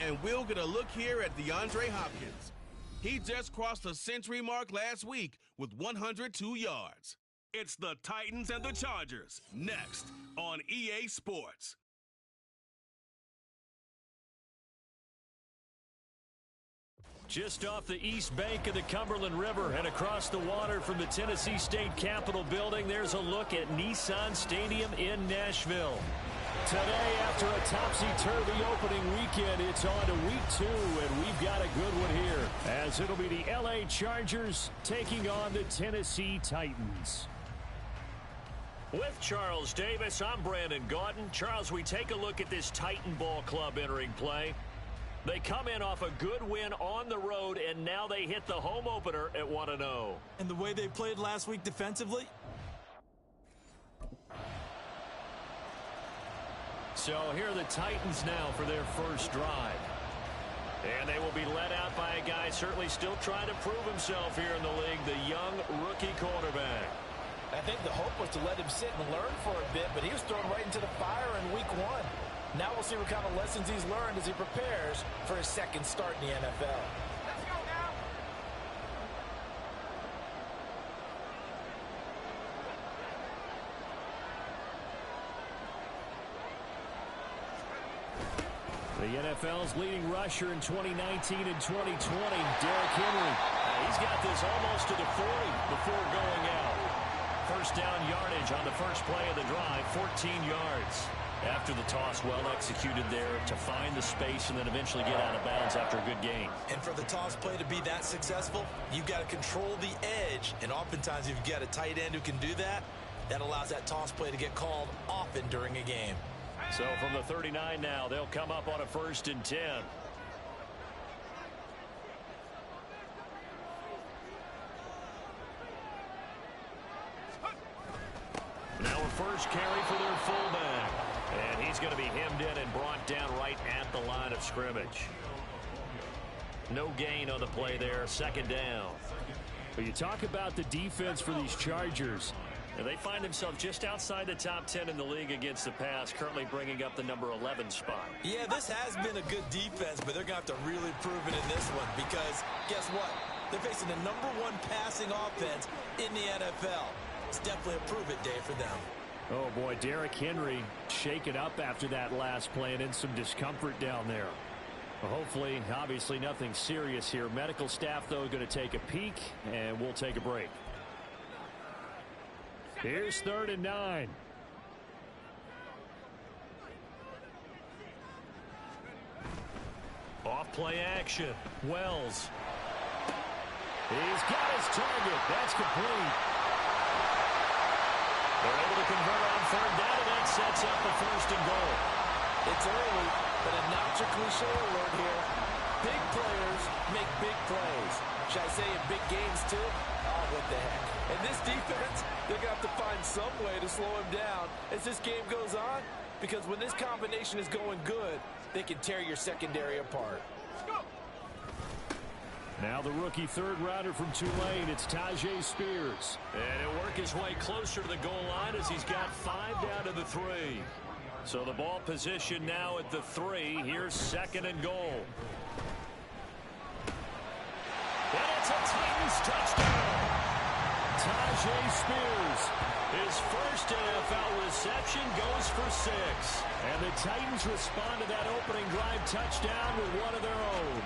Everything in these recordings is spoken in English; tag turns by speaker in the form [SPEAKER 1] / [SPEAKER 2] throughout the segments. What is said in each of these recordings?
[SPEAKER 1] And we'll get a look here at DeAndre Hopkins. He just crossed the century mark last week with 102 yards. It's the Titans and the Chargers next on EA Sports.
[SPEAKER 2] Just off the east bank of the Cumberland River and across the water from the Tennessee State Capitol building, there's a look at Nissan Stadium in Nashville. Today, after a topsy-turvy opening weekend, it's on to week 2, and we've got a good one here, as it'll be the LA Chargers taking on the Tennessee Titans. With Charles Davis, I'm Brandon Gaudin. Charles, we take a look at this Titan ball club entering play. They come in off a good win on the road, and now they hit the home opener at 1-0.
[SPEAKER 3] And the way they played last week defensively?
[SPEAKER 2] So here are the Titans now for their first drive. And they will be led out by a guy certainly still trying to prove himself here in the league, the young rookie quarterback.
[SPEAKER 4] I think the hope was to let him sit and learn for a bit, but he was thrown right into the fire in week 1. Now we'll see what kind of lessons he's learned as he prepares for his second start in the NFL.
[SPEAKER 5] Let's go now.
[SPEAKER 2] The NFL's leading rusher in 2019 and 2020, Derrick Henry. He's got this almost to the 40 before going out. First down yardage on the first play of the drive, 14 yards. After the toss, well executed there to find the space and then eventually get out of bounds after a good gain.
[SPEAKER 3] And for the toss play to be that successful, you've got to control the edge. And oftentimes, if you've got a tight end who can do that, that allows that toss play to get called often during a game.
[SPEAKER 2] So from the 39 now, they'll come up on a 1st and 10. Now a first carry for their fullback. And he's going to be hemmed in and brought down right at the line of scrimmage. No gain on the play there, 2nd down. But you talk about the defense for these Chargers. And they find themselves just outside the top 10 in the league against the pass, currently bringing up the number 11 spot.
[SPEAKER 3] Yeah, this has been a good defense, but they're going to have to really prove it in this one because guess what? They're facing the number 1 passing offense in the NFL. It's definitely a prove-it day for them.
[SPEAKER 2] Oh, boy, Derrick Henry shaken up after that last play and in some discomfort down there. Well, hopefully, obviously, nothing serious here. Medical staff, though, going to take a peek, and we'll take a break. Here's 3rd and 9. Off play action. Wells. He's got his target. That's complete. They're able to convert on 3rd down, and that sets up the 1st and goal.
[SPEAKER 4] It's early, but a notch-a-cliche alert here. Big players make big plays. Should I say in big games, too? Oh, what the heck. And this defense, they're going to have to find some way to slow him down as this game goes on, because when this combination is going good, they can tear your secondary apart.
[SPEAKER 2] Now the rookie 3rd rounder from Tulane, it's Tajay Spears. And he'll work his way closer to the goal line as he's got 5 down to the 3. So the ball position now at the 3. Here's 2nd and goal. And it's a Titans touchdown. Tajay Spears, his first NFL reception goes for 6. And the Titans respond to that opening drive touchdown with one of their own.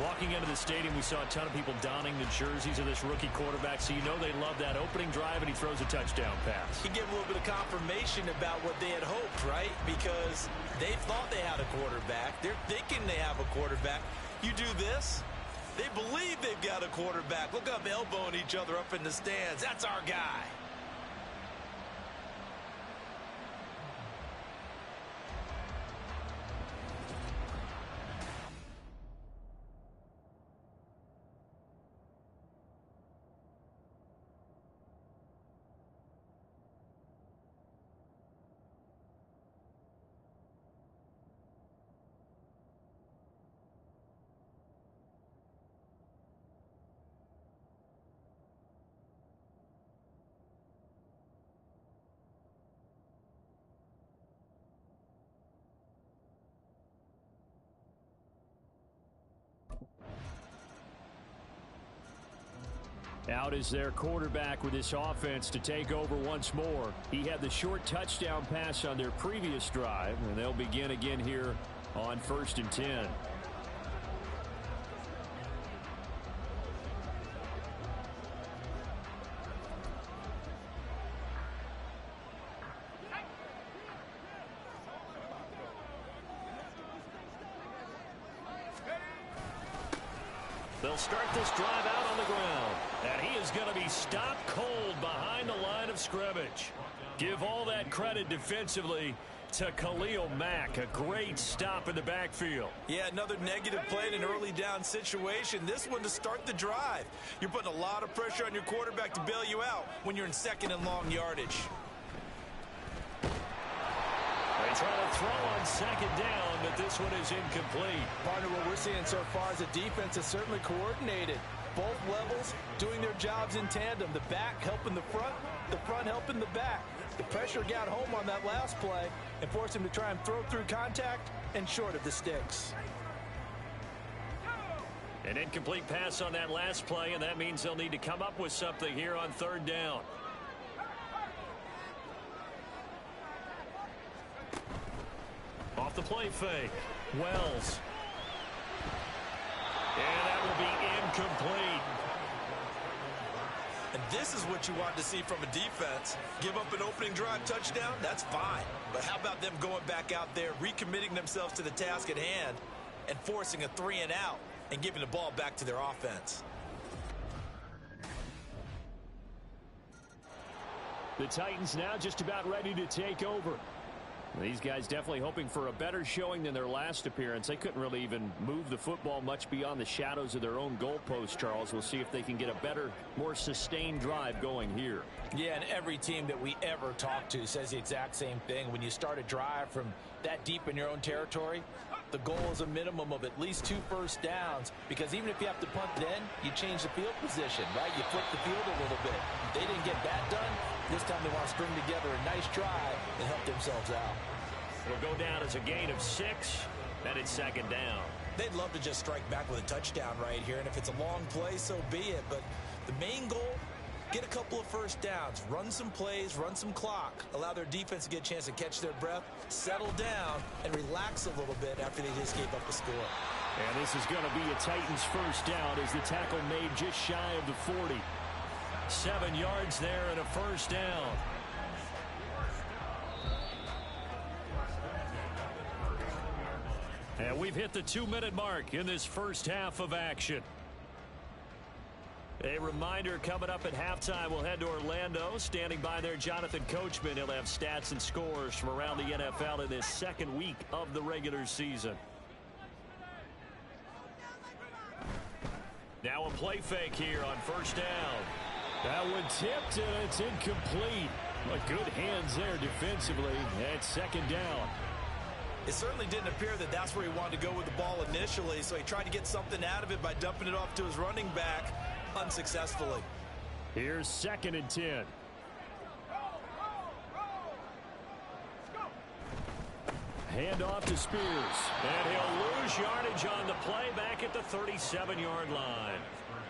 [SPEAKER 2] Walking into the stadium, we saw a ton of people donning the jerseys of this rookie quarterback, so you know they love that opening drive, and he throws a touchdown pass.
[SPEAKER 3] He gave a little bit of confirmation about what they had hoped, right? Because they thought they had a quarterback. They're thinking they have a quarterback. You do this, they believe they've got a quarterback. Look up, elbowing each other up in the stands. That's our guy.
[SPEAKER 2] Out is their quarterback with this offense to take over once more. He had the short touchdown pass on their previous drive, and they'll begin again here on 1st and 10. They'll start this drive out on the ground. And he is going to be stopped cold behind the line of scrimmage. Give all that credit defensively to Khalil Mack. A great stop in the backfield.
[SPEAKER 3] Yeah, another negative play in an early down situation. This one to start the drive. You're putting a lot of pressure on your quarterback to bail you out when you're in 2nd and long yardage.
[SPEAKER 2] They try to throw on 2nd down, but this one is incomplete.
[SPEAKER 4] Partner, what we're seeing so far is the defense is certainly coordinated. Both levels doing their jobs in tandem. The back helping the front helping the back. The pressure got home on that last play and forced him to try and throw through contact and short of the sticks.
[SPEAKER 2] An incomplete pass on that last play, and that means they'll need to come up with something here on 3rd down. Off the play fake. Wells. And that will be incomplete.
[SPEAKER 3] And this is what you want to see from a defense. Give up an opening drive touchdown, that's fine. But how about them going back out there, recommitting themselves to the task at hand, and forcing a 3 and out, and giving the ball back to their offense?
[SPEAKER 2] The Titans now just about ready to take over. These guys definitely hoping for a better showing than their last appearance. They couldn't really even move the football much beyond the shadows of their own goalpost, Charles. We'll see if they can get a better, more sustained drive going here.
[SPEAKER 4] Yeah, and every team that we ever talk to says the exact same thing. When you start a drive from that deep in your own territory, the goal is a minimum of at least 2 first downs, because even if you have to punt then, you change the field position, right? You flip the field a little bit. They didn't get that done. This time they want to string together a nice drive and help themselves out.
[SPEAKER 2] It'll go down as a gain of 6, and it's 2nd down.
[SPEAKER 3] They'd love to just strike back with a touchdown right here, and if it's a long play, so be it. But the main goal, get a couple of first downs, run some plays, run some clock, allow their defense to get a chance to catch their breath, settle down, and relax a little bit after they just gave up a score.
[SPEAKER 2] And this is going to be a Titans first down as the tackle made just shy of the 40. 7 yards there and a first down. And we've hit the 2-minute mark in this first half of action. A reminder, coming up at halftime, we'll head to Orlando. Standing by there, Jonathan Coachman. He'll have stats and scores from around the NFL in this 2nd week of the regular season. Now a play fake here on first down. That one tipped, and it's incomplete. But good hands there defensively. And 2nd down.
[SPEAKER 3] It certainly didn't appear that that's where he wanted to go with the ball initially, so he tried to get something out of it by dumping it off to his running back unsuccessfully.
[SPEAKER 2] Here's 2nd and 10. Hand off to Spears. And he'll lose yardage on the play back at the 37-yard line.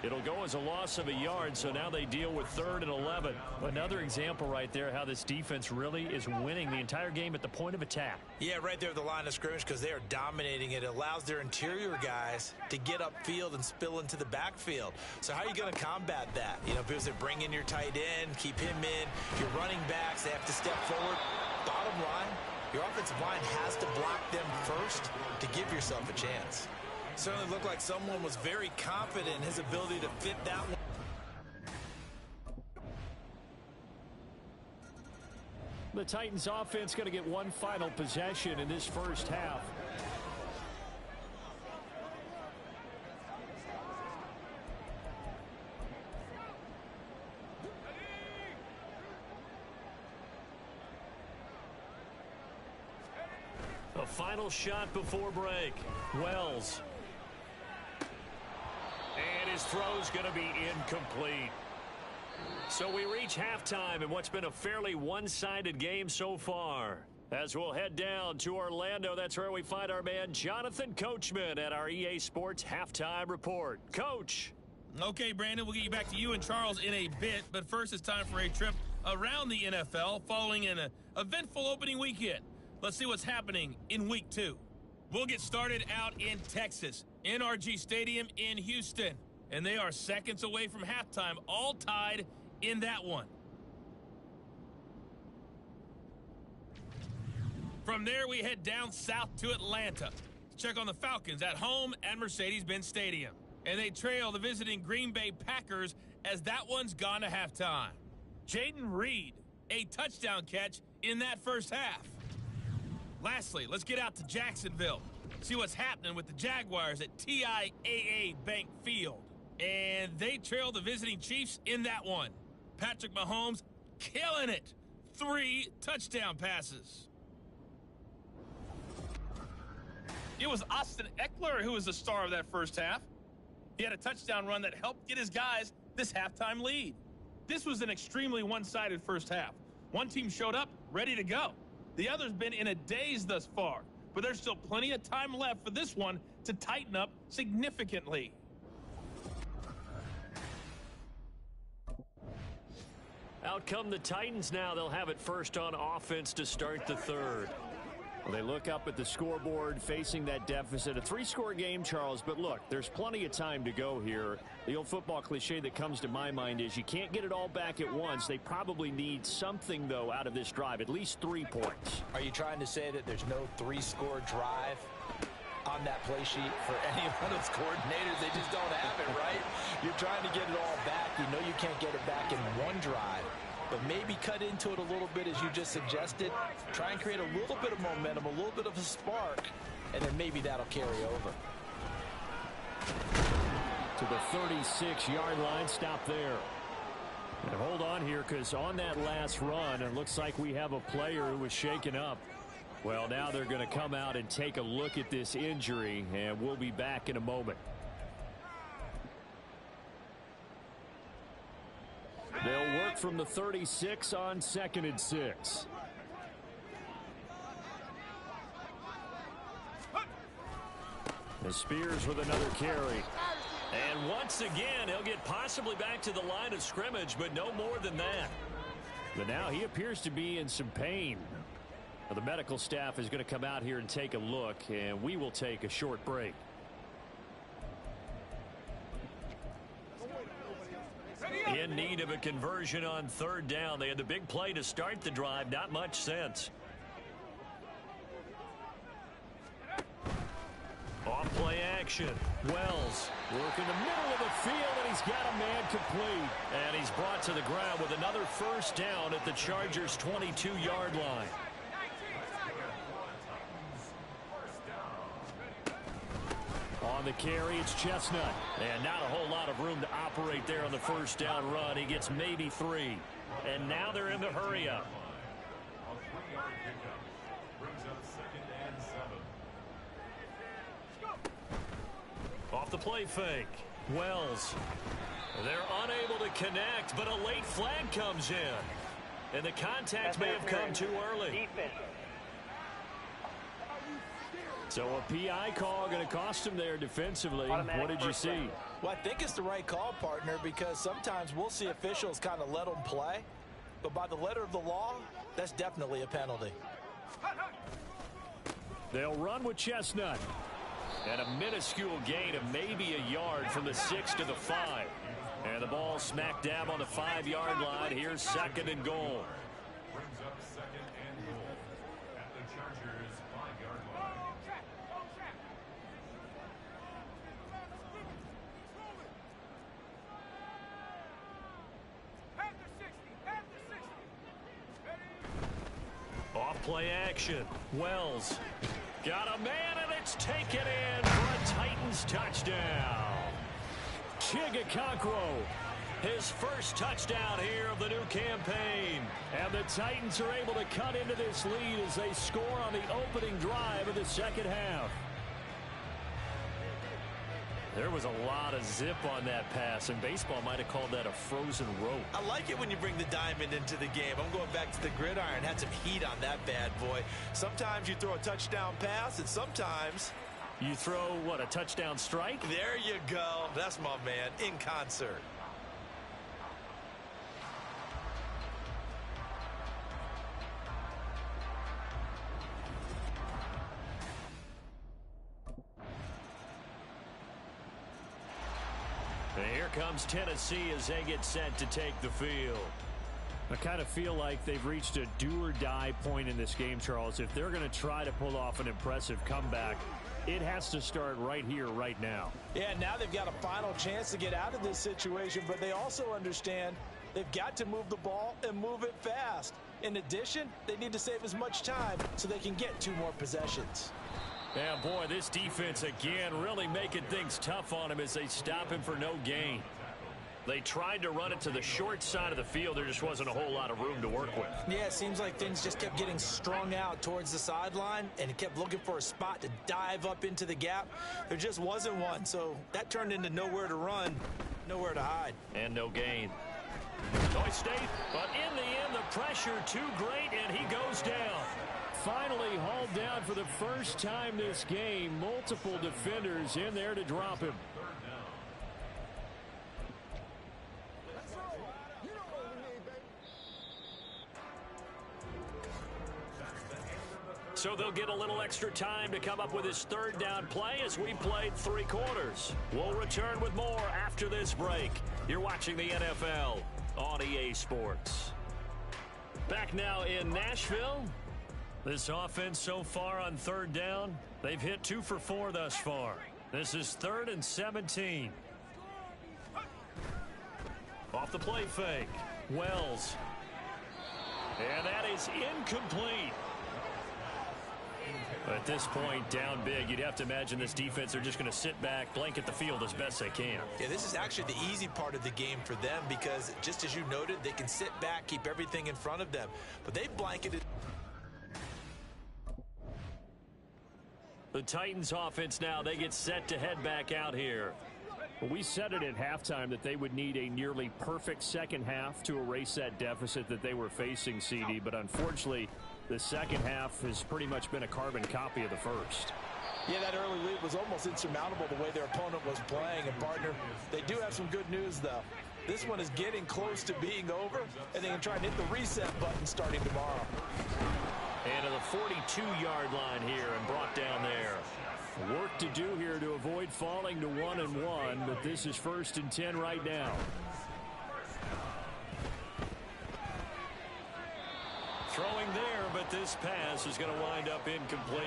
[SPEAKER 2] It'll go as a loss of a yard, so now they deal with 3rd and 11. Another example right there how this defense really is winning the entire game at the point of attack.
[SPEAKER 3] Yeah, right there at the line of scrimmage, because they are dominating it. It allows their interior guys to get upfield and spill into the backfield. So how are you going to combat that? You know, because they bring in your tight end, keep him in. Your running backs, they have to step forward. Bottom line, your offensive line has to block them first to give yourself a chance. Certainly looked like someone was very confident in his ability to fit that one.
[SPEAKER 2] The Titans offense going to get one final possession in this first half. A final shot before break. Wells. And his throw's going to be incomplete. So we reach halftime in what's been a fairly one-sided game so far. As we'll head down to Orlando, that's where we find our man Jonathan Coachman at our EA Sports Halftime Report. Coach.
[SPEAKER 5] Okay, Brandon, we'll get you back to you and Charles in a bit, but first it's time for a trip around the NFL following an eventful opening weekend. Let's see what's happening in Week 2. We'll get started out in Texas, NRG Stadium in Houston, and they are seconds away from halftime, all tied in that one. From there, we head down south to Atlanta to check on the Falcons at home at Mercedes-Benz Stadium. And they trail the visiting Green Bay Packers as that one's gone to halftime. Jaden Reed, a touchdown catch in that first half. Lastly, let's get out to Jacksonville, see what's happening with the Jaguars at TIAA Bank Field. And they trail the visiting Chiefs in that one. Patrick Mahomes killing it. 3 touchdown passes. It was Austin Eckler who was the star of that first half. He had a touchdown run that helped get his guys this halftime lead. This was an extremely one-sided first half. One team showed up ready to go. The other's been in a daze thus far, but there's still plenty of time left for this one to tighten up significantly.
[SPEAKER 2] Out come the Titans now. They'll have it first on offense to start the third. Well, they look up at the scoreboard facing that deficit. A 3-score game, Charles, but look, there's plenty of time to go here. The old football cliche that comes to my mind is you can't get it all back at once. They probably need something, though, out of this drive, at least 3 points.
[SPEAKER 3] Are you trying to say that there's no 3-score drive on that play sheet for any one of those coordinators? They just don't have it, right? You're trying to get it all back. You know you can't get it back in one drive. But maybe cut into it a little bit, as you just suggested. Try and create a little bit of momentum, a little bit of a spark, and then maybe that'll carry over.
[SPEAKER 2] To the 36-yard line, stop there. And hold on here, because on that last run, it looks like we have a player who was shaken up. Well, now they're going to come out and take a look at this injury, and we'll be back in a moment. They'll work from the 36 on 2nd and 6. And Spears with another carry. And once again, he'll get possibly back to the line of scrimmage, but no more than that. But now he appears to be in some pain. Well, the medical staff is going to come out here and take a look, and we will take a short break. In need of a conversion on 3rd down. They had the big play to start the drive. Not much sense. Off play action. Wells working the middle of the field, and he's got a man complete. And he's brought to the ground with another first down at the Chargers' 22-yard line. On the carry, it's Chestnut. And not a whole lot of room to operate there on the first down run. He gets maybe 3. And now they're in the hurry-up. Off the play fake. Wells. They're unable to connect, but a late flag comes in. And the contact may have come too early. So a PI call going to cost him there defensively. What did you see?
[SPEAKER 3] Well, I think it's the right call, partner, because sometimes we'll see officials kind of let them play. But by the letter of the law, that's definitely a penalty.
[SPEAKER 2] They'll run with Chestnut. And a minuscule gain of maybe a yard from the 6 to the 5. And the ball smack dab on the 5-yard line. Here's 2nd and goal. Play action. Wells got a man, and it's taken in for a Titans touchdown. Chigakonkwo, his first touchdown here of the new campaign. And the Titans are able to cut into this lead as they score on the opening drive of the second half. There was a lot of zip on that pass, and baseball might have called that a frozen rope.
[SPEAKER 3] I like it when you bring the diamond into the game. I'm going back to the gridiron. Had some heat on that bad boy. Sometimes you throw a touchdown pass, and sometimes
[SPEAKER 2] You throw, what, a touchdown strike?
[SPEAKER 3] There you go. That's my man, in concert.
[SPEAKER 2] And here comes Tennessee as they get set to take the field. I kind of feel like they've reached a do-or-die point in this game, Charles. If they're going to try to pull off an impressive comeback, it has to start right here, right now.
[SPEAKER 4] Yeah, now they've got a final chance to get out of this situation, but they also understand they've got to move the ball and move it fast. In addition, they need to save as much time so they can get 2 more possessions.
[SPEAKER 2] Yeah, boy, this defense again really making things tough on him as they stop him for no gain. They tried to run it to the short side of the field. There just wasn't a whole lot of room to work with.
[SPEAKER 4] Yeah, it seems like things just kept getting strung out towards the sideline, and he kept looking for a spot to dive up into the gap. There just wasn't one, so that turned into nowhere to run, nowhere to hide.
[SPEAKER 2] And no gain. Illinois State, but in the end, the pressure too great, and he goes down. Finally hauled down for the first time this game. Multiple defenders in there to drop him. So they'll get a little extra time to come up with his 3rd down play as we played 3 quarters. We'll return with more after this break. You're watching the NFL on EA Sports. Back now in Nashville. This offense so far on 3rd down, they've hit 2 for 4 thus far. This is 3rd and 17. Off the play fake. Wells. And that is incomplete. At this point, down big, you'd have to imagine this defense, they're just going to sit back, blanket the field as best they can.
[SPEAKER 3] Yeah, this is actually the easy part of the game for them because, just as you noted, they can sit back, keep everything in front of them. But they've blanketed.
[SPEAKER 2] The Titans offense now, they get set to head back out here. Well, we said it at halftime that they would need a nearly perfect second half to erase that deficit that they were facing, CD, but unfortunately, the second half has pretty much been a carbon copy of the first.
[SPEAKER 4] Yeah, that early lead was almost insurmountable the way their opponent was playing. And, partner, they do have some good news, though. This one is getting close to being over, and they can try and hit the reset button starting tomorrow.
[SPEAKER 2] And to the 42-yard line here and brought down there. Work to do here to avoid falling to 1-1, but this is 1st and 10 right now. Throwing there, but this pass is going to wind up incomplete.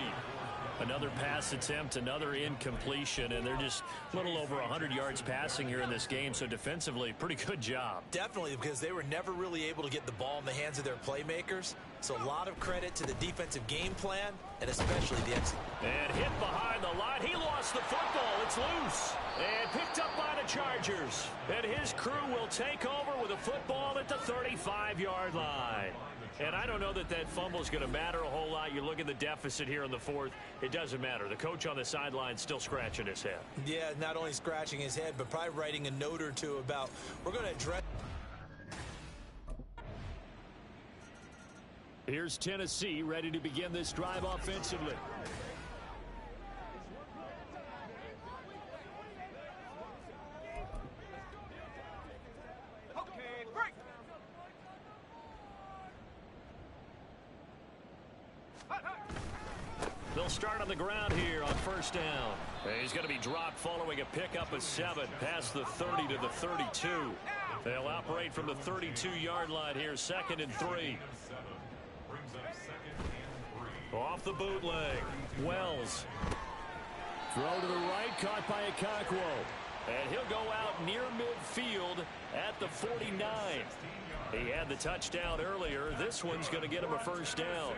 [SPEAKER 2] Another pass attempt, another incompletion, and they're just a little over 100 yards passing here in this game, so defensively, pretty good job.
[SPEAKER 3] Definitely, because they were never really able to get the ball in the hands of their playmakers. So a lot of credit to the defensive game plan, and especially the execution.
[SPEAKER 2] And hit behind the line. He lost the football. It's loose. And picked up by the Chargers. And his crew will take over with a football at the 35-yard line. And I don't know that that fumble is going to matter a whole lot. You look at the deficit here in the 4th. It doesn't matter. The coach on the sideline still scratching his head.
[SPEAKER 3] Yeah, not only scratching his head, but probably writing a note or two about, we're going to address.
[SPEAKER 2] Here's Tennessee ready to begin this drive offensively. They'll start on the ground here on 1st down. He's going to be dropped following a pickup of 7 past the 30 to the 32. They'll operate from the 32-yard line here, 2nd and 3. Off the bootleg. Wells. Throw to the right, caught by Okonkwo. And he'll go out near midfield at the 49. He had the touchdown earlier. This one's going to get him a 1st down.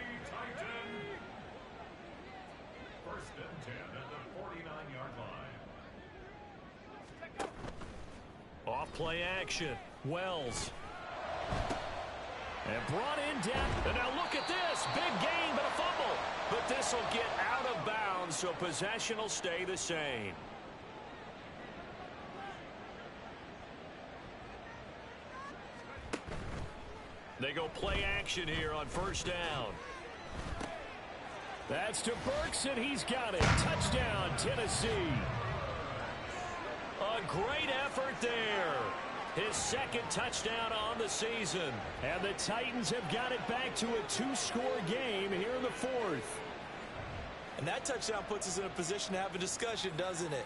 [SPEAKER 2] Off play action. Wells. And brought in depth. And now look at this. Big gain, but a fumble. But this will get out of bounds, so possession will stay the same. They go play action here on 1st down. That's to Burks, and he's got it. Touchdown, Tennessee. A great effort there. His second touchdown on the season. And the Titans have got it back to a 2-score game here in the fourth.
[SPEAKER 3] And that touchdown puts us in a position to have a discussion, doesn't it?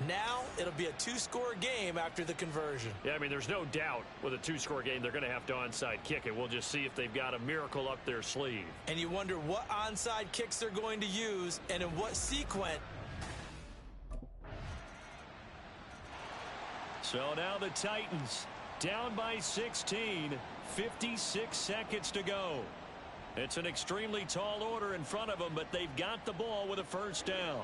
[SPEAKER 3] Now it'll be a 2-score game after the conversion.
[SPEAKER 2] Yeah, I mean, there's no doubt with a 2-score game they're going to have to onside kick it. We'll just see if they've got a miracle up their sleeve.
[SPEAKER 3] And you wonder what onside kicks they're going to use and in what sequence.
[SPEAKER 2] So now the Titans down by 16, 56 seconds to go. It's an extremely tall order in front of them, but they've got the ball with a first down.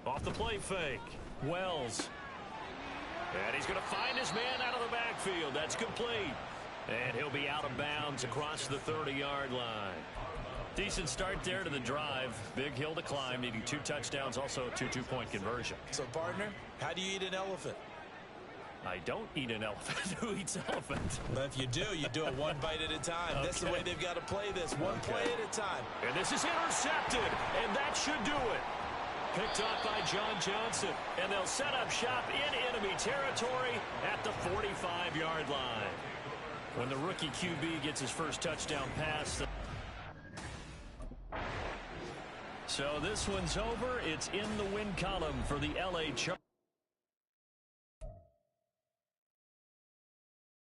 [SPEAKER 2] Off the play fake, Wells. And he's going to find his man out of the backfield. That's complete. And he'll be out of bounds across the 30-yard line. Decent start there to the drive. Big hill to climb, needing 2 touchdowns, also a 2-2-point conversion.
[SPEAKER 3] So, partner, how do you eat an elephant?
[SPEAKER 2] I don't eat an elephant. Who eats elephant?
[SPEAKER 3] But if you do it one bite at a time. Okay. That's the way they've got to play this, one play at a time.
[SPEAKER 2] And this is intercepted, and that should do it. Picked off by John Johnson, and they'll set up shop in enemy territory at the 45-yard line. When the rookie QB gets his first touchdown pass. So this one's over. It's in the win column for the LA Chargers.